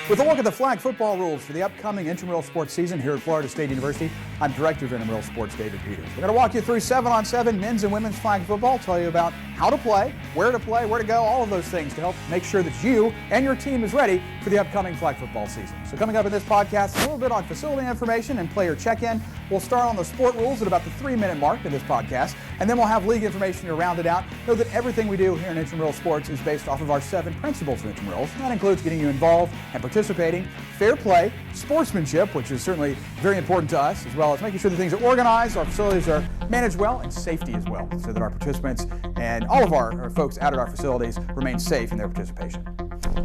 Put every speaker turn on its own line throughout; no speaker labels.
With a look at the flag football rules for the upcoming intramural sports season here at Florida State University, I'm Director of Intramural Sports David Peters. We're going to walk you through 7-on-7 men's and women's flag football, tell you about how to play, where to go, all of those things to help make sure that you and your team is ready for the upcoming flag football season. So coming up in this podcast, a little bit on facility information and player check-in. We'll start on the sport rules at about the 3-minute mark in this podcast, and then we'll have league information to round it out. Know that everything we do here in intramural sports is based off of our 7 principles of intramurals. And that includes getting you involved and participating, fair play, sportsmanship, which is certainly very important to us, as well as making sure that things are organized, our facilities are managed well, and safety as well, so that our participants and all of our folks out at our facilities remain safe in their participation.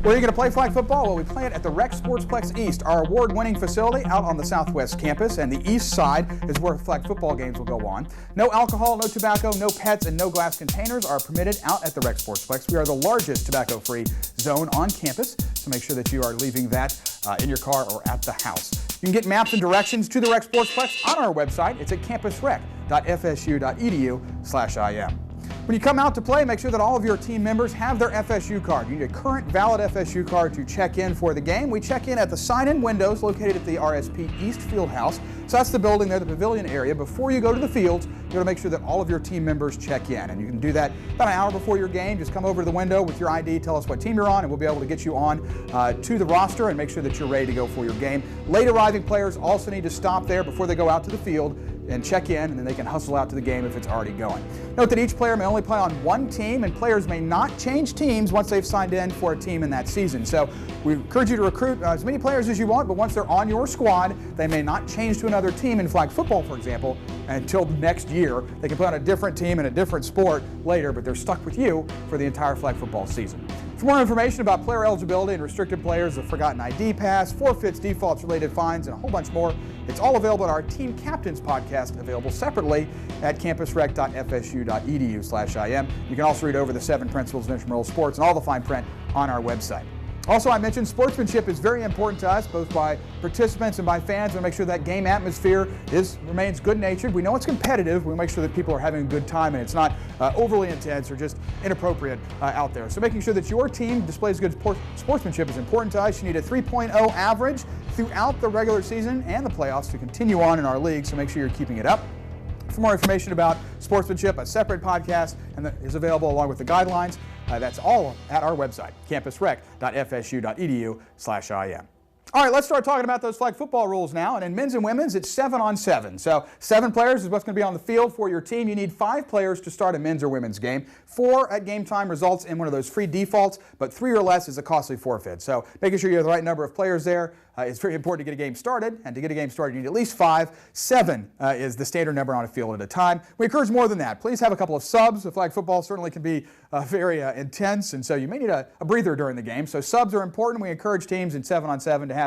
Where are you going to play flag football? Well, we play it at the Rec Sportsplex East, our award-winning facility out on the southwest campus, and the east side is where flag football games will go on. No alcohol, no tobacco, no pets, and no glass containers are permitted out at the Rec Sportsplex. We are the largest tobacco-free zone on campus, so make sure that you are leaving that in your car or at the house. You can get maps and directions to the Rec Sportsplex on our website. It's at campusrec.fsu.edu/im. When you come out to play, make sure that all of your team members have their FSU card. You need a current valid FSU card to check in for the game. We check in at the sign-in windows located at the RSP East Fieldhouse. So that's the building there, the pavilion area. Before you go to the fields, you got to make sure that all of your team members check in. And you can do that about an hour before your game. Just come over to the window with your ID, tell us what team you're on, and we'll be able to get you on to the roster and make sure that you're ready to go for your game. Late arriving players also need to stop there before they go out to the field and check in, and then they can hustle out to the game if it's already going. Note that each player may only play on one team, and players may not change teams once they've signed in for a team in that season. So we encourage you to recruit as many players as you want, but once they're on your squad, they may not change to another team in flag football, for example, until next year. They can play on a different team in a different sport later, but they're stuck with you for the entire flag football season. For more information about player eligibility and restricted players, the forgotten ID pass, forfeits, defaults, related fines, and a whole bunch more, it's all available in our Team Captains podcast, available separately at campusrec.fsu.edu/im. You can also read over the 7 principles of intramural sports and all the fine print on our website. Also, I mentioned sportsmanship is very important to us, both by participants and by fans. We make sure that game atmosphere remains good-natured. We know it's competitive. We make sure that people are having a good time and it's not overly intense or just inappropriate out there. So making sure that your team displays good sportsmanship is important to us. You need a 3.0 average throughout the regular season and the playoffs to continue on in our league, so make sure you're keeping it up. For more information about sportsmanship, a separate podcast is available along with the guidelines. That's all at our website, campusrec.fsu.edu/im. All right, let's start talking about those flag football rules now. And in men's and women's, it's 7-on-7. So 7 players is what's going to be on the field for your team. You need 5 players to start a men's or women's game. 4 at game time results in one of those free defaults, but 3 or less is a costly forfeit. So making sure you have the right number of players there is very important to get a game started. And to get a game started, you need at least 5. 7 is the standard number on a field at a time. We encourage more than that. Please have a couple of subs. The flag football certainly can be very intense, and so you may need a breather during the game. So subs are important. We encourage teams in 7-on-7 to have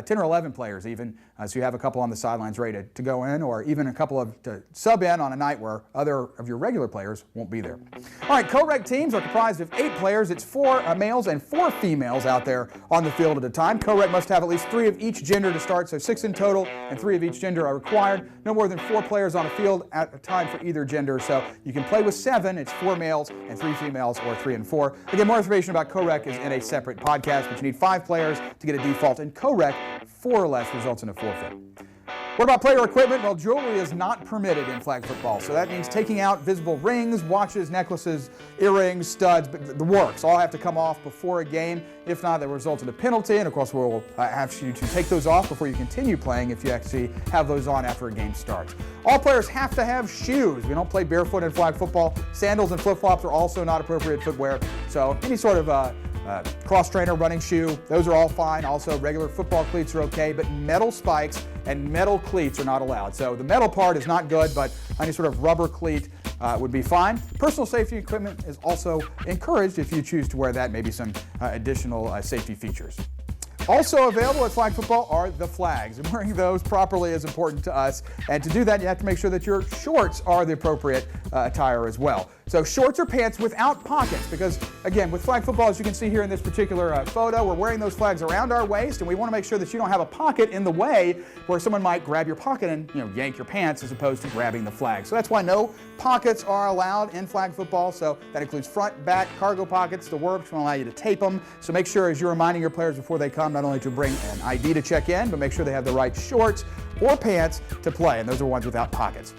10 or 11 players even, so you have a couple on the sidelines ready to go in, or even a couple to sub in on a night where other of your regular players won't be there. All right, co-rec teams are comprised of 8 players. It's 4 males and 4 females out there on the field at a time. Co-rec must have at least 3 of each gender to start, so 6 in total, and 3 of each gender are required. No more than 4 players on a field at a time for either gender, so you can play with 7. It's 4 males and 3 females, or 3 and 4. Again, more information about co-rec is in a separate podcast, but you need 5 players to get a default, and co-rec 4 or less results in a forfeit. What about player equipment? Well, jewelry is not permitted in flag football, so that means taking out visible rings, watches, necklaces, earrings, studs, but the works all have to come off before a game. If not, that will result in a penalty, and of course we'll have you to take those off before you continue playing if you actually have those on after a game starts. All players have to have shoes. We don't play barefoot in flag football. Sandals and flip-flops are also not appropriate footwear, so any sort of cross-trainer, running shoe, those are all fine. Also, regular football cleats are okay, but metal spikes and metal cleats are not allowed. So the metal part is not good, but any sort of rubber cleat would be fine. Personal safety equipment is also encouraged if you choose to wear that, maybe some additional safety features. Also available at flag football are the flags, and wearing those properly is important to us. And to do that, you have to make sure that your shorts are the appropriate attire as well. So shorts or pants without pockets, because again, with flag football, as you can see here in this particular photo, we're wearing those flags around our waist, and we want to make sure that you don't have a pocket in the way where someone might grab your pocket and yank your pants as opposed to grabbing the flag. So that's why no pockets are allowed in flag football. So that includes front, back, cargo pockets. The works will allow you to tape them. So make sure as you're reminding your players before they come them not only to bring an ID to check in, but make sure they have the right shorts or pants to play, and those are ones without pockets.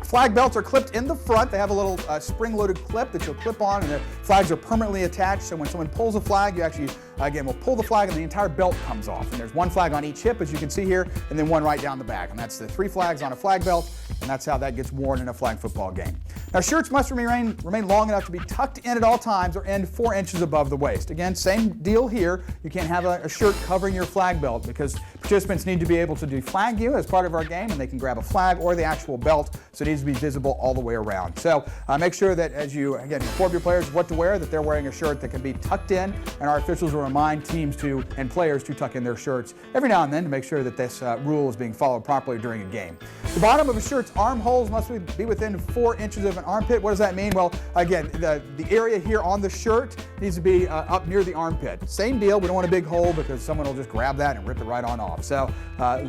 Flag belts are clipped in the front. They have a little spring-loaded clip that you'll clip on, and the flags are permanently attached. So when someone pulls a flag, you actually, again, will pull the flag and the entire belt comes off. And there's one flag on each hip, as you can see here, and then one right down the back. And that's the 3 flags on a flag belt, and that's how that gets worn in a flag football game. Now, shirts must remain long enough to be tucked in at all times or end 4 inches above the waist. Again, same deal here. You can't have a shirt covering your flag belt because participants need to be able to deflag you as part of our game, and they can grab a flag or the actual belt, so it needs to be visible all the way around. So make sure that as you, again, inform your players what to wear, that they're wearing a shirt that can be tucked in, and our officials will remind teams to and players to tuck in their shirts every now and then to make sure that this rule is being followed properly during a game. The bottom of a shirt's armholes must be within 4 inches of an armpit. What does that mean? Well, again, the area here on the shirt needs to be up near the armpit. Same deal. We don't want a big hole because someone will just grab that and rip it right on off. So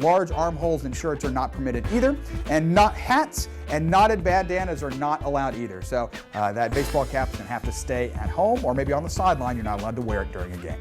large armholes in shirts are not permitted either, and not hats and knotted bandanas are not allowed either. So that baseball cap is going to have to stay at home, or maybe on the sideline. You're not allowed to wear it during a game.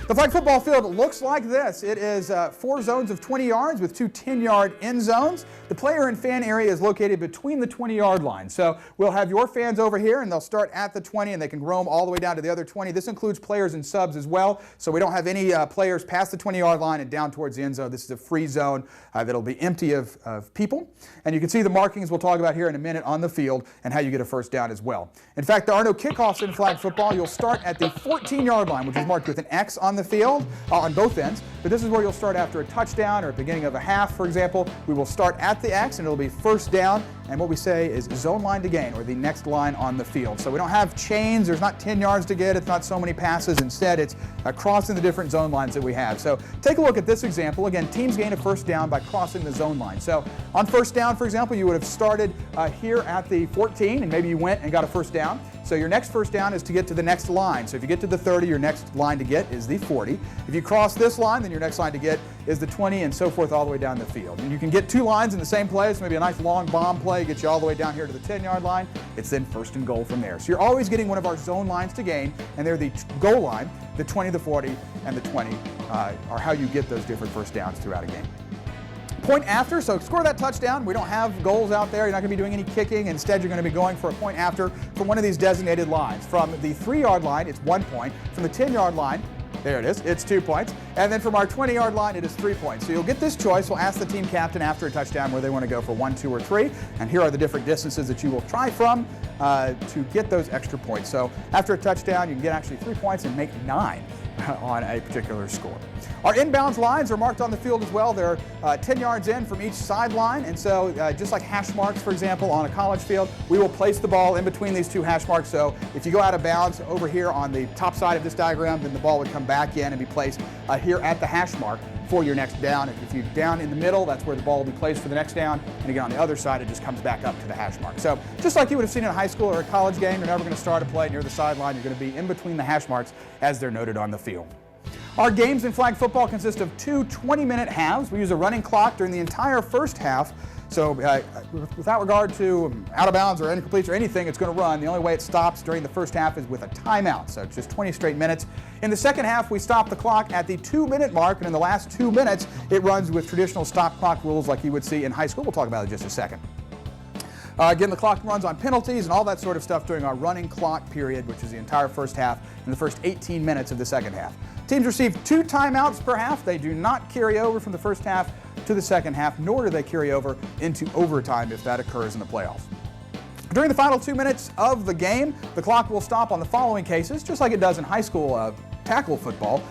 The flag football field looks like this. It is 4 zones of 20 yards with 2 10-yard end zones. The player and fan area is located between the 20-yard line. So we'll have your fans over here, and they'll start at the 20, and they can roam all the way down to the other 20. This includes players and subs as well. So we don't have any players past the 20-yard line and down towards the end zone. This is a free zone that'll be empty of people. And you can see the markings we'll talk about here in a minute on the field and how you get a first down as well. In fact, there are no kickoffs in flag football. You'll start at the 14-yard line, which is marked with an X on the field on both ends, but this is where you'll start after a touchdown or at the beginning of a half, for example. We will start at the X, and it'll be first down, and what we say is zone line to gain, or the next line on the field. So we don't have chains. There's not 10 yards to get. It's not so many passes. Instead, it's crossing the different zone lines that we have. So take a look at this example. Again, teams gain a first down by crossing the zone line. So on first down, for example, you would have started here at the 14, and maybe you went and got a first down. So your next first down is to get to the next line. So if you get to the 30, your next line to get is the 40. If you cross this line, then your next line to get is the 20, and so forth all the way down the field. And you can get 2 lines in the same place, maybe a nice long bomb play, get you all the way down here to the 10-yard line. It's then first and goal from there. So you're always getting one of our zone lines to gain, and they're the goal line, the 20, the 40, and the 20 are how you get those different first downs throughout a game. Point after, so score that touchdown. We don't have goals out there. You're not going to be doing any kicking. Instead, you're going to be going for a point after from one of these designated lines. From the 3-yard line, it's 1 point. From the 10-yard line, there it is, it's 2 points. And then from our 20-yard line, it is 3 points. So you'll get this choice. We'll ask the team captain after a touchdown where they want to go for 1, 2, or 3. And here are the different distances that you will try from to get those extra points. So after a touchdown, you can get actually 3 points and make 9 on a particular score. Our inbounds lines are marked on the field as well. They're 10 yards in from each sideline, and so just like hash marks, for example, on a college field, we will place the ball in between these 2 hash marks. So if you go out of bounds over here on the top side of this diagram, then the ball would come back in and be placed here at the hash mark for your next down. If you're down in the middle, that's where the ball will be placed for the next down. And again, on the other side, it just comes back up to the hash mark. So just like you would have seen in a high school or a college game, you're never going to start a play near the sideline. You're going to be in between the hash marks as they're noted on the field. Our games in flag football consist of 2 20-minute halves. We use a running clock during the entire first half. So without regard to out of bounds or incompletes or anything, it's going to run. The only way it stops during the first half is with a timeout. So it's just 20 straight minutes. In the second half, we stop the clock at the 2-minute mark, and in the last 2 minutes, it runs with traditional stop clock rules like you would see in high school. We'll talk about it in just a second. Again, the clock runs on penalties and all that sort of stuff during our running clock period, which is the entire first half and the first 18 minutes of the second half. Teams receive 2 timeouts per half. They do not carry over from the first half to the second half, nor do they carry over into overtime if that occurs in the playoffs. During the final 2 minutes of the game, the clock will stop on the following cases, just like it does in high school tackle football.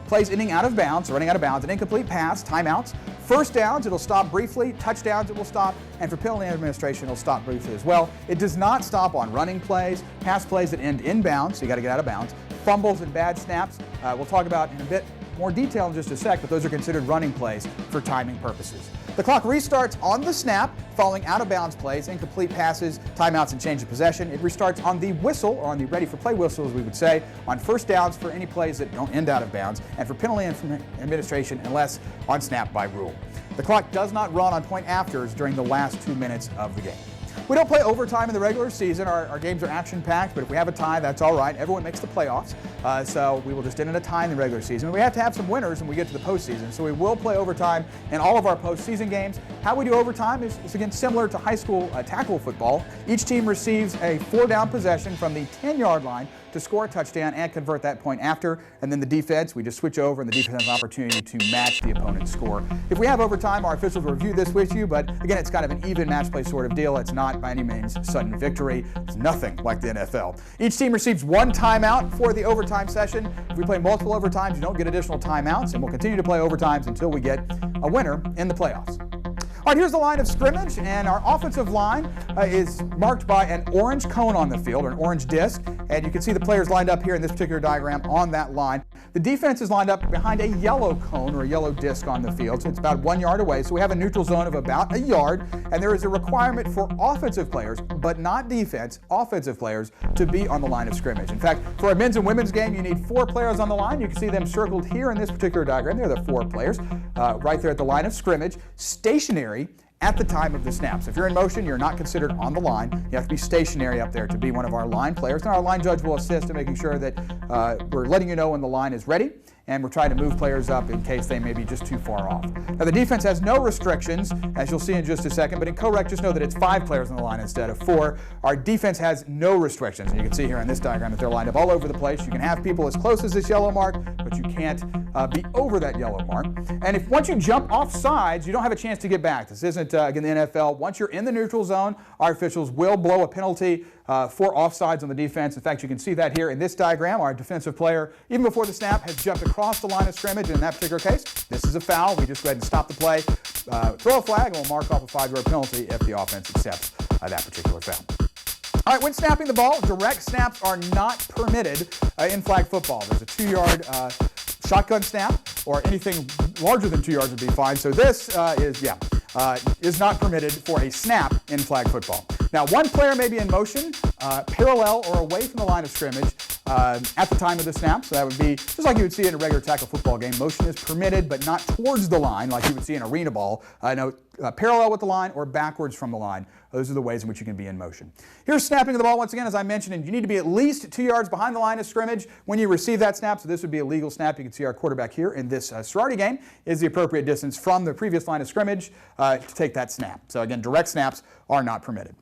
Plays ending out of bounds, running out of bounds, an incomplete pass, timeouts. First downs, it'll stop briefly. Touchdowns, it will stop. And for penalty administration, it'll stop briefly as well. It does not stop on running plays, pass plays that end in bounds, so you got to get out of bounds. Fumbles and bad snaps, we'll talk about in a bit more detail in just a sec, but those are considered running plays for timing purposes. The clock restarts on the snap, following out-of-bounds plays, incomplete passes, timeouts, and change of possession. It restarts on the whistle, or on the ready-for-play whistle, as we would say, on first downs for any plays that don't end out of bounds, and for penalty administration unless on snap by rule. The clock does not run on point afters during the last 2 minutes of the game. We don't play overtime in the regular season. Our games are action-packed, but if we have a tie, that's all right. Everyone makes the playoffs, so we will just end at a tie in the regular season. We have to have some winners when we get to the postseason, so we will play overtime in all of our postseason games. How we do overtime is again, similar to high school tackle football. Each team receives a 4-down possession from the 10-yard line to score a touchdown and convert that point after, and then the defense, we just switch over and the defense has an opportunity to match the opponent's score. If we have overtime, our officials will review this with you, but again, it's kind of an even match play sort of deal. It's not by any means sudden victory. It's nothing like the NFL. Each team receives 1 timeout for the overtime session. If we play multiple overtimes, you don't get additional timeouts, and we'll continue to play overtimes until we get a winner in the playoffs. All right, here's the line of scrimmage, and our offensive line is marked by an orange cone on the field, or an orange disc, and you can see the players lined up here in this particular diagram on that line. The defense is lined up behind a yellow cone or a yellow disc on the field, so it's about 1 yard away, so we have a neutral zone of about 1 yard, and there is a requirement for offensive players, but not defense, offensive players, to be on the line of scrimmage. In fact, for a men's and women's game, you need 4 players on the line. You can see them circled here in this particular diagram. They're the 4 players right there at the line of scrimmage, stationary at the time of the snap. So if you're in motion, you're not considered on the line. You have to be stationary up there to be one of our line players. And our line judge will assist in making sure that we're letting you know when the line is ready, and we're trying to move players up in case they may be just too far off. Now the defense has no restrictions, as you'll see in just a second, but in co-rec, just know that it's 5 players on the line instead of 4. Our defense has no restrictions, and you can see here on this diagram that they're lined up all over the place. You can have people as close as this yellow mark, but you can't be over that yellow mark. And once you jump off sides, you don't have a chance to get back. This isn't, again, the NFL. Once you're in the neutral zone, our officials will blow a penalty for offsides on the defense. In fact, you can see that here in this diagram. Our defensive player, even before the snap, has jumped across the line of scrimmage. And in that particular case, this is a foul. We just go ahead and stop the play, throw a flag, and we'll mark off a 5-yard penalty if the offense accepts that particular foul. All right, when snapping the ball, direct snaps are not permitted in flag football. There's a 2-yard shotgun snap, or anything larger than 2 yards would be fine. So this is not permitted for a snap in flag football. Now, 1 player may be in motion, parallel or away from the line of scrimmage at the time of the snap. So that would be just like you would see in a regular tackle football game. Motion is permitted, but not towards the line like you would see in arena ball. Parallel with the line or backwards from the line. Those are the ways in which you can be in motion. Here's snapping of the ball once again, as I mentioned, and you need to be at least 2 yards behind the line of scrimmage when you receive that snap. So this would be a legal snap. You can see our quarterback here in this sorority game is the appropriate distance from the previous line of scrimmage to take that snap. So again, direct snaps are not permitted.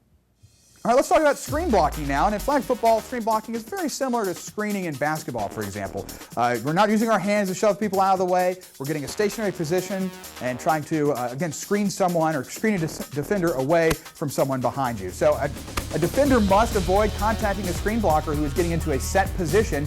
All right, let's talk about screen blocking now. And in flag football, screen blocking is very similar to screening in basketball, for example. We're not using our hands to shove people out of the way. We're getting a stationary position and trying to, again, screen someone or screen a defender away from someone behind you. So a defender must avoid contacting a screen blocker who is getting into a set position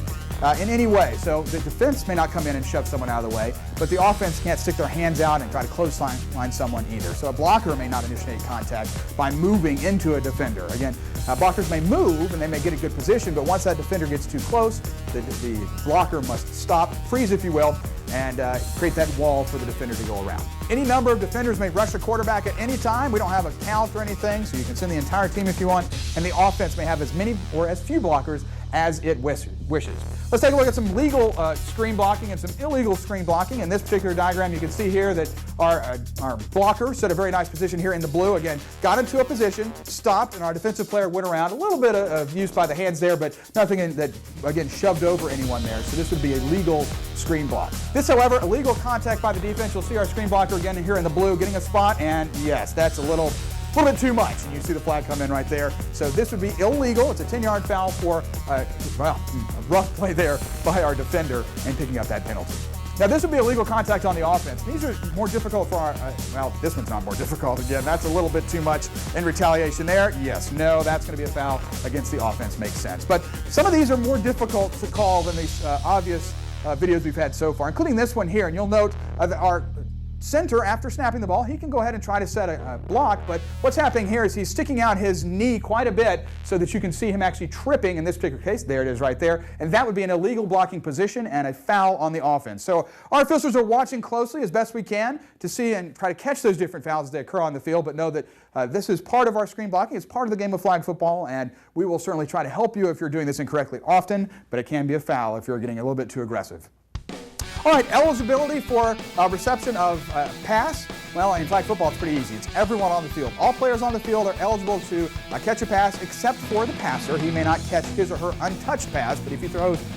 in any way. So the defense may not come in and shove someone out of the way, but the offense can't stick their hands out and try to clothesline someone either. So a blocker may not initiate contact by moving into a defender. Again, blockers may move and they may get a good position, but once that defender gets too close, the blocker must stop, freeze if you will, and create that wall for the defender to go around. Any number of defenders may rush a quarterback at any time. We don't have a count or anything, so you can send the entire team if you want, and the offense may have as many or as few blockers as it wishes. Let's take a look at some legal screen blocking and some illegal screen blocking. In this particular diagram, you can see here that our blocker set a very nice position here in the blue. Again, got into a position, stopped, and our defensive player went around. A little bit of use by the hands there, but nothing that, again, shoved over anyone there. So this would be a legal screen block. This, however, illegal contact by the defense. You'll see our screen blocker again here in the blue getting a spot, and yes, that's a little bit too much, and you see the flag come in right there. So this would be illegal. It's a 10-yard foul for a rough play there by our defender and picking up that penalty. Now this would be illegal contact on the offense. These are more difficult for our, this one's not more difficult. Again, that's a little bit too much in retaliation there. Yes, no, that's going to be a foul against the offense. Makes sense. But some of these are more difficult to call than these obvious videos we've had so far, including this one here. And you'll note that our center, after snapping the ball, he can go ahead and try to set a block, but what's happening here is he's sticking out his knee quite a bit so that you can see him actually tripping in this particular case. There it is right there, and that would be an illegal blocking position and a foul on the offense. So our officials are watching closely as best we can to see and try to catch those different fouls as they occur on the field, but know that this is part of our screen blocking. It's part of the game of flag football, and we will certainly try to help you if you're doing this incorrectly often, but it can be a foul if you're getting a little bit too aggressive. All right, eligibility for reception of pass. Well, in flag football, it's pretty easy. It's everyone on the field. All players on the field are eligible to catch a pass, except for the passer. He may not catch his or her untouched pass, but if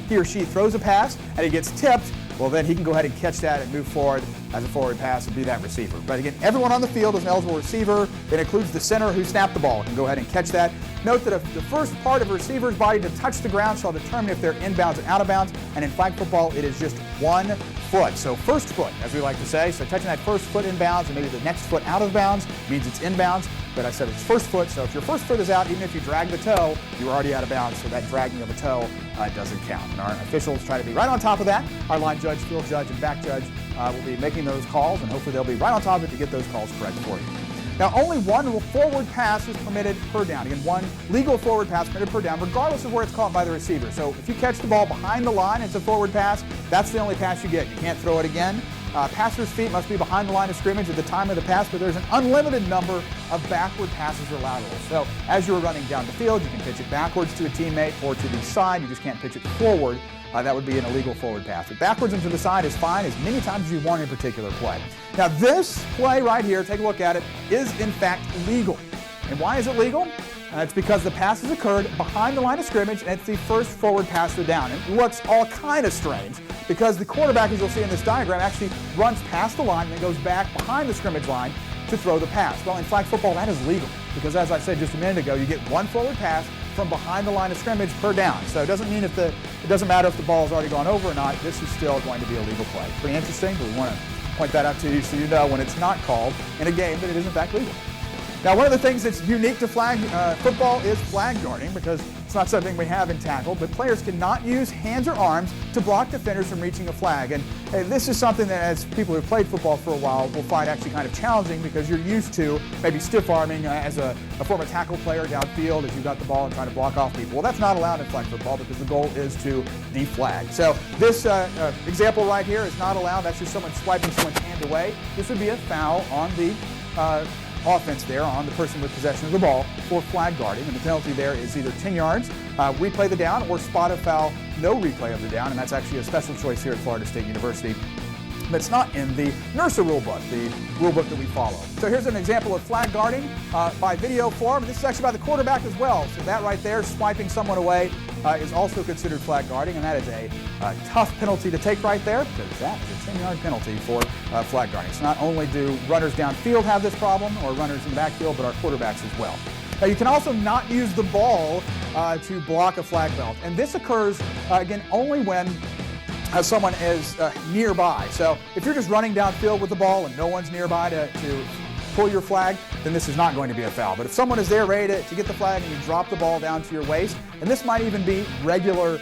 he or she throws a pass and he gets tipped, well, then he can go ahead and catch that and move forward as a forward pass and be that receiver. But again, everyone on the field is an eligible receiver. That includes the center who snapped the ball, can go ahead and catch that. Note that the first part of a receiver's body to touch the ground shall determine if they're inbounds and out of bounds. And in flag football, it is just 1 foot. So first foot, as we like to say. So touching that first foot inbounds and maybe the next foot out of bounds means it's inbounds. But I said it's first foot, so if your first foot is out, even if you drag the toe, you're already out of bounds, so that dragging of a toe doesn't count. And our officials try to be right on top of that. Our line judge, field judge, and back judge will be making those calls, and hopefully they'll be right on top of it to get those calls correct for you. Now, only one forward pass is permitted per down. Again, one legal forward pass permitted per down, regardless of where it's caught by the receiver. So if you catch the ball behind the line, it's a forward pass. That's the only pass you get. You can't throw it again. Passer's feet must be behind the line of scrimmage at the time of the pass, but there's an unlimited number of backward passes or laterals. So as you're running down the field, you can pitch it backwards to a teammate or to the side. You just can't pitch it forward. That would be an illegal forward pass. But backwards and to the side is fine as many times as you want in a particular play. Now this play right here, take a look at it, is in fact legal. And why is it legal? It's because the pass has occurred behind the line of scrimmage and it's the first forward pass to the down. It looks all kind of strange because the quarterback, as you'll see in this diagram, actually runs past the line and then goes back behind the scrimmage line to throw the pass. Well, in flag football, that is legal because, as I said just a minute ago, you get one forward pass from behind the line of scrimmage per down. So it doesn't mean it doesn't matter if the ball has already gone over or not. This is still going to be a legal play. Pretty interesting, but we want to point that out to you so you know when it's not called in a game that it is in fact legal. Now, one of the things that's unique to flag football is flag guarding because it's not something we have in tackle, but players cannot use hands or arms to block defenders from reaching a flag. And this is something that, as people who've played football for a while, will find actually kind of challenging because you're used to maybe stiff arming as a former tackle player downfield as you got the ball and trying to block off people. Well, that's not allowed in flag football because the goal is to deflag. So this example right here is not allowed. That's just someone swiping someone's hand away. This would be a foul on the offense there on the person with possession of the ball for flag guarding, and the penalty there is either 10 yards, replay the down, or spot a foul, no replay of the down, and that's actually a special choice here at Florida State University. But it's not in the NERSA rulebook, the rulebook that we follow. So here's an example of flag guarding by video form. This is actually by the quarterback as well. So that right there, swiping someone away, is also considered flag guarding, and that is a tough penalty to take right there because that is a 10-yard penalty for flag guarding. So not only do runners downfield have this problem, or runners in the backfield, but our quarterbacks as well. Now, you can also not use the ball to block a flag belt, and this occurs, again, only when someone is nearby. So if you're just running downfield with the ball and no one's nearby to pull your flag, then this is not going to be a foul. But if someone is there ready to get the flag and you drop the ball down to your waist, and this might even be regular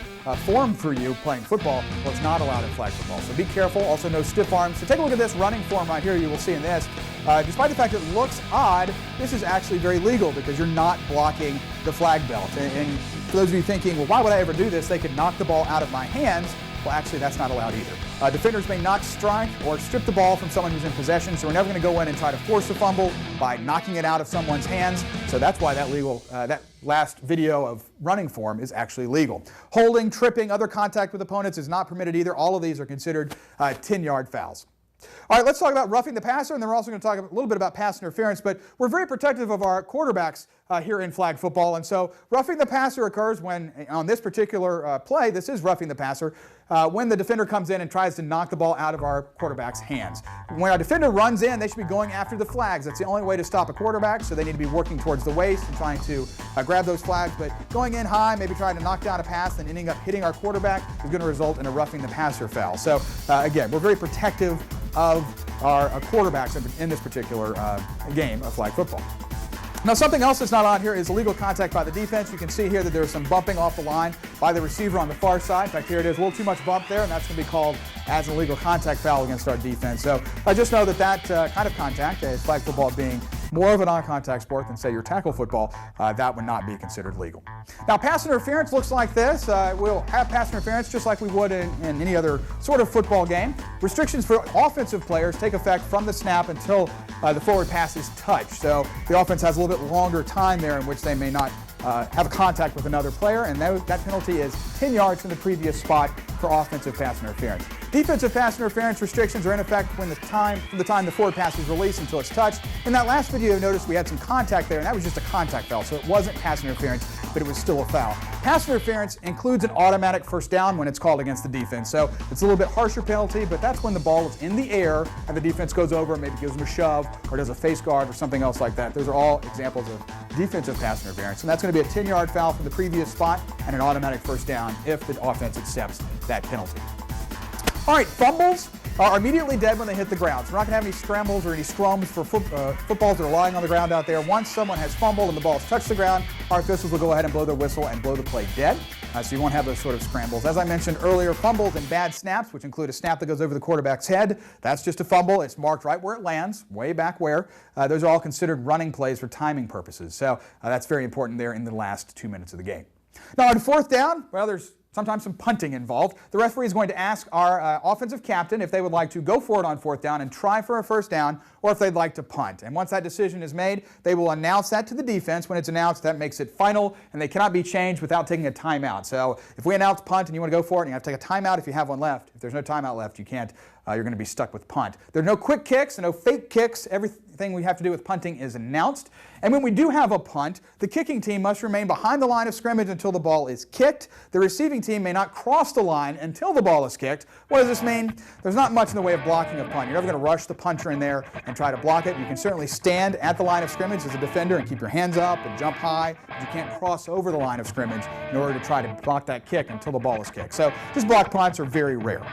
form for you playing football, well, it's not allowed in flag football. So be careful. Also, no stiff arms. So take a look at this running form right here. You will see in this. Despite the fact that it looks odd, this is actually very legal because you're not blocking the flag belt. And for those of you thinking, well, why would I ever do this? They could knock the ball out of my hands. Well, actually, that's not allowed either. Defenders may not strike or strip the ball from someone who's in possession, so we're never going to go in and try to force a fumble by knocking it out of someone's hands. So that's why that last video of running form is actually legal. Holding, tripping, other contact with opponents is not permitted either. All of these are considered 10-yard fouls. All right, let's talk about roughing the passer, and then we're also going to talk a little bit about pass interference, but we're very protective of our quarterbacks here in flag football, and so roughing the passer occurs when, on this particular play, this is roughing the passer, when the defender comes in and tries to knock the ball out of our quarterback's hands. When our defender runs in, they should be going after the flags. That's the only way to stop a quarterback, so they need to be working towards the waist and trying to grab those flags, but going in high, maybe trying to knock down a pass and ending up hitting our quarterback is going to result in a roughing the passer foul. So again, we're very protective of our quarterbacks in this particular game of flag football. Now, something else that's not on here is illegal contact by the defense. You can see here that there's some bumping off the line by the receiver on the far side. In fact, here it is, a little too much bump there, and that's going to be called as an illegal contact foul against our defense. So I just know that kind of contact, as flag football being more of a non-contact sport than, say, your tackle football, that would not be considered legal. Now, pass interference looks like this. We'll have pass interference just like we would in any other sort of football game. Restrictions for offensive players take effect from the snap until the forward pass is touched. So the offense has a little bit longer time there in which they may not have a contact with another player, and that penalty is 10 yards from the previous spot for offensive pass interference. Defensive pass interference restrictions are in effect from the time the forward pass is released until it's touched. In that last video, you noticed we had some contact there, and that was just a contact foul, so it wasn't pass interference, but it was still a foul. Pass interference includes an automatic first down when it's called against the defense, so it's a little bit harsher penalty, but that's when the ball is in the air and the defense goes over and maybe gives them a shove or does a face guard or something else like that. Those are all examples of defensive pass interference, and that's going to be a 10-yard foul from the previous spot and an automatic first down if the offense accepts that penalty. All right, fumbles are immediately dead when they hit the ground. So we're not going to have any scrambles or any scrums for footballs that are lying on the ground out there. Once someone has fumbled and the ball's touched the ground, our officials will go ahead and blow their whistle and blow the play dead. So you won't have those sort of scrambles. As I mentioned earlier, fumbles and bad snaps, which include a snap that goes over the quarterback's head, that's just a fumble. It's marked right where it lands, way back where. Those are all considered running plays for timing purposes. So that's very important there in the last 2 minutes of the game. Now on fourth down, well, there's sometimes some punting involved. The referee is going to ask our offensive captain if they would like to go for it on fourth down and try for a first down, or if they'd like to punt. And once that decision is made, they will announce that to the defense. When it's announced, that makes it final, and they cannot be changed without taking a timeout. So if we announce punt and you want to go for it, and you have to take a timeout if you have one left. If there's no timeout left, you can't. You're going to be stuck with punt. There are no quick kicks and no fake kicks. Everything we have to do with punting is announced. And when we do have a punt, the kicking team must remain behind the line of scrimmage until the ball is kicked. The receiving team may not cross the line until the ball is kicked. What does this mean? There's not much in the way of blocking a punt. You're never going to rush the punter in there and try to block it. You can certainly stand at the line of scrimmage as a defender and keep your hands up and jump high, but you can't cross over the line of scrimmage in order to try to block that kick until the ball is kicked. So just block punts are very rare.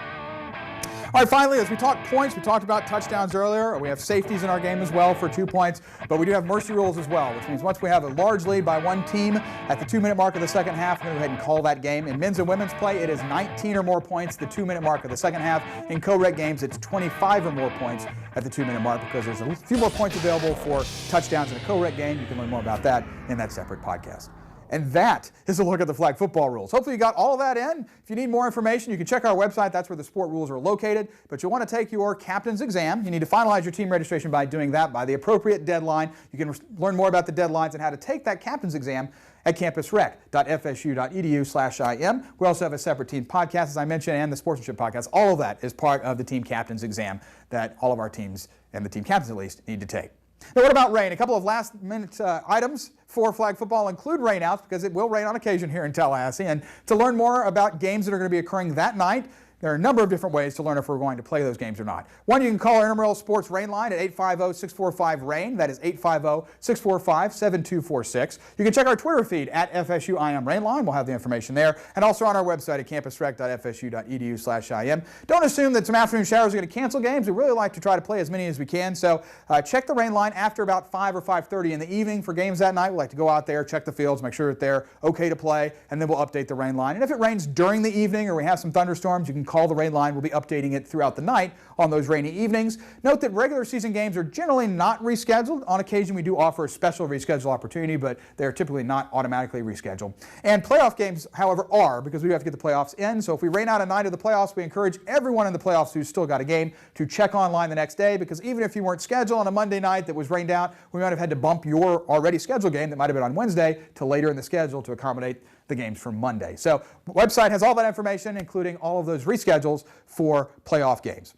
All right, finally, as we talk points, we talked about touchdowns earlier. We have safeties in our game as well for 2 points, but we do have mercy rules as well, which means once we have a large lead by one team at the 2-minute mark of the second half, we're going to go ahead and call that game. In men's and women's play, it is 19 or more points at the 2-minute mark of the second half. In co-rec games, it's 25 or more points at the 2-minute mark because there's a few more points available for touchdowns in a co-rec game. You can learn more about that in that separate podcast. And that is a look at the flag football rules. Hopefully you got all of that in. If you need more information, you can check our website. That's where the sport rules are located. But you'll want to take your captain's exam. You need to finalize your team registration by doing that by the appropriate deadline. You can learn more about the deadlines and how to take that captain's exam at campusrec.fsu.edu/IM. We also have a separate team podcast, as I mentioned, and the sportsmanship podcast. All of that is part of the team captain's exam that all of our teams, and the team captains at least, need to take. Now, what about rain? A couple of last-minute items for flag football include rainouts because it will rain on occasion here in Tallahassee. And to learn more about games that are going to be occurring that night, there are a number of different ways to learn if we're going to play those games or not. One, you can call our Intramural Sports Rain line at 850-645-RAIN. That is 850-645-7246. You can check our Twitter feed at FSU IM Rain Line. We'll have the information there. And also on our website at campusrec.fsu.edu/IM. Don't assume that some afternoon showers are going to cancel games. We really like to try to play as many as we can. So check the rain line after about 5 or 5:30 in the evening for games that night. We like to go out there, check the fields, make sure that they're okay to play, and then we'll update the rain line. And if it rains during the evening or we have some thunderstorms, you can call the rain line. We'll be updating it throughout the night on those rainy evenings. Note that regular season games are generally not rescheduled. On occasion, we do offer a special reschedule opportunity, but they're typically not automatically rescheduled. And playoff games, however, are, because we do have to get the playoffs in. So if we rain out a night of the playoffs, we encourage everyone in the playoffs who's still got a game to check online the next day, because even if you weren't scheduled on a Monday night that was rained out, we might have had to bump your already scheduled game that might have been on Wednesday to later in the schedule to accommodate the games from Monday. So the website has all that information, including all of those reschedules for playoff games.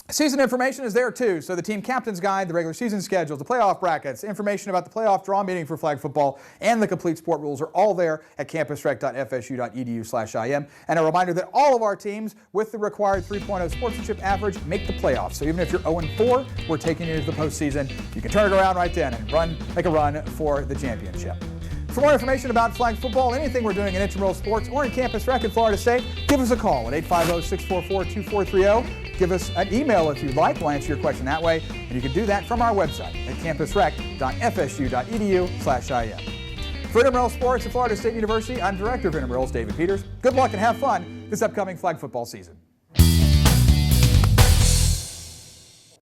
Season information is there too, so the team captain's guide, the regular season schedules, the playoff brackets, information about the playoff draw meeting for flag football, and the complete sport rules are all there at campusrec.fsu.edu/IM. And a reminder that all of our teams with the required 3.0 sportsmanship average make the playoffs. So even if you're 0-4, we're taking you to the postseason. You can turn it around right then and make a run for the championship. For more information about flag football, anything we're doing in intramural sports or in Campus Rec in Florida State, give us a call at 850-644-2430. Give us an email if you'd like. We'll answer your question that way. And you can do that from our website at campusrec.fsu.edu/IM. For intramural sports at Florida State University, I'm Director of Intramurals, David Peters. Good luck and have fun this upcoming flag football season.